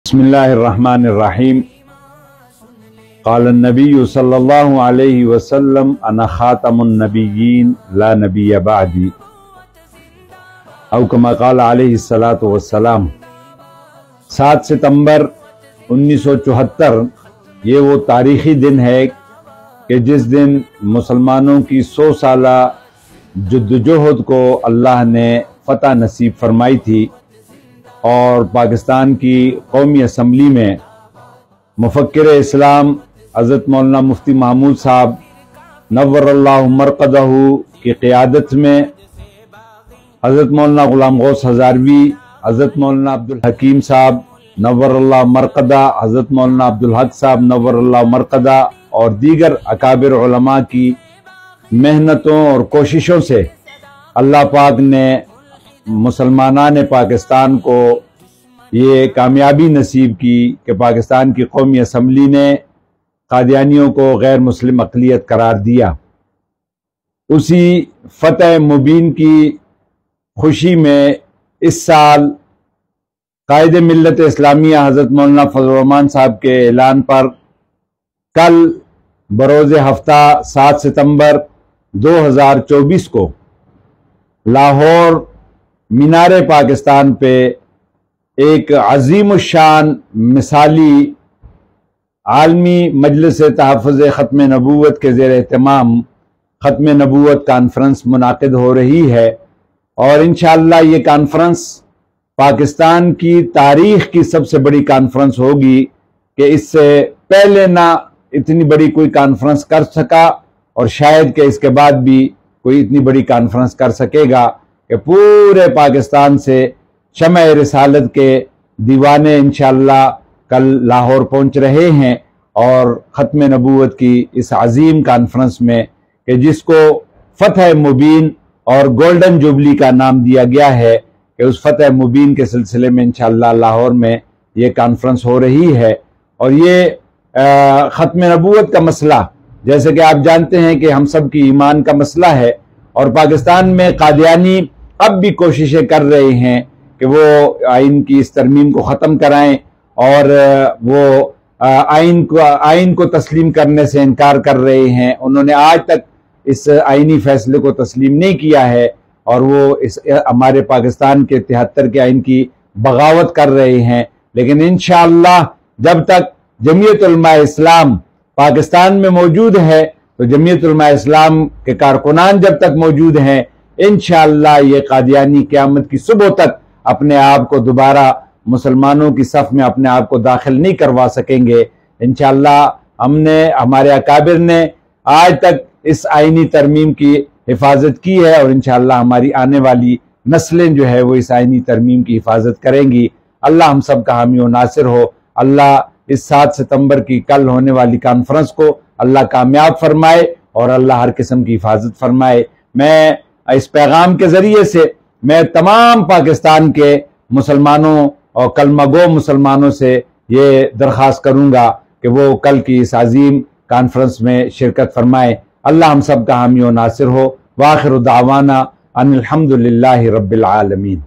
بسم اللہ الرحمن الرحیم قال النبی صلی اللہ علیہ وسلم انا خاتم النبیین لا نبی بعدی او کما قال علیہ الصلاۃ والسلام۔ 7 ستمبر 1974 یہ وہ تاریخی دن ہے کہ جس دن مسلمانوں کی 100 سالہ جدوجہد کو اللہ نے فتح نصیب فرمائی تھی، اور پاکستان کی قومی اسمبلی میں مفکر اسلام حضرت مولانا مفتی محمود صاحب نور اللہ مرقدہ کی قیادت میں حضرت مولانا غلام غوث ہزاروی، حضرت مولانا عبدالحکیم صاحب نور اللہ مرقدہ، حضرت مولانا عبدالحق صاحب نور اللہ مرقدہ اور دیگر اکابر علماء کی محنتوں اور کوششوں سے اللہ پاک نے مسلمانان پاکستان کو یہ کامیابی نصیب کی کہ پاکستان کی قومی اسمبلی نے قادیانیوں کو غیر مسلم اقلیت قرار دیا۔ اسی فتح مبین کی خوشی میں اس سال قائد ملت اسلامیہ حضرت مولانا فضل الرحمان صاحب کے اعلان پر کل بروز ہفتہ 7 ستمبر 2024 کو لاہور مینار پاکستان پہ ایک عظیم الشان مثالی عالمی مجلس تحفظ ختم نبوت کے زیر اہتمام ختم نبوت کانفرنس منعقد ہو رہی ہے، اور انشاءاللہ یہ کانفرنس پاکستان کی تاریخ کی سب سے بڑی کانفرنس ہوگی کہ اس سے پہلے نہ اتنی بڑی کوئی کانفرنس کر سکا، اور شاید کہ اس کے بعد بھی کوئی اتنی بڑی کانفرنس کر سکے گا کہ پورے پاکستان سے شمع رسالت کے دیوانے انشاءاللہ کل لاہور پہنچ رہے ہیں، اور ختم نبوت کی اس عظیم کانفرنس میں کہ جس کو فتح مبین اور گولڈن جوبلی کا نام دیا گیا ہے، کہ اس فتح مبین کے سلسلے میں انشاءاللہ لاہور میں یہ کانفرنس ہو رہی ہے۔ اور یہ ختم نبوت کا مسئلہ جیسے کہ آپ جانتے ہیں کہ ہم سب کی ایمان کا مسئلہ ہے، اور پاکستان میں قادیانی اب بھی کوششیں کر رہے ہیں کہ وہ آئین کی اس ترمیم کو ختم کرائیں، اور وہ آئین کو تسلیم کرنے سے انکار کر رہے ہیں۔ انہوں نے آج تک اس آئینی فیصلے کو تسلیم نہیں کیا ہے، اور وہ ہمارے پاکستان کے 73 کے آئین کی بغاوت کر رہے ہیں۔ لیکن انشاءاللہ جب تک جمعیت علماء اسلام پاکستان میں موجود ہے، تو جمعیت علماء اسلام کے کارکنان جب تک موجود ہیں، انشاءاللہ یہ قادیانی قیامت کی صبح تک اپنے آپ کو دوبارہ مسلمانوں کی صف میں اپنے آپ کو داخل نہیں کروا سکیں گے۔ انشاءاللہ ہمارے اکابر نے آج تک اس آئینی ترمیم کی حفاظت کی ہے، اور انشاءاللہ ہماری آنے والی نسلیں جو ہے وہ اس آئینی ترمیم کی حفاظت کریں گی۔ اللہ ہم سب کا حامی و ناصر ہو۔ اللہ اس 7 ستمبر کی کل ہونے والی کانفرنس کو اللہ کامیاب فرمائے، اور اللہ ہر قسم کی حفاظت فرمائے۔ میں اس پیغام کے ذریعے سے میں تمام پاکستان کے مسلمانوں اور کلمہ گو مسلمانوں سے یہ درخواست کروں گا کہ وہ کل کی اس عظیم کانفرنس میں شرکت فرمائیں۔ اللہ ہم سب کا حامی و ناصر ہو۔ وآخر دعوانا ان الحمد للہ رب العالمین۔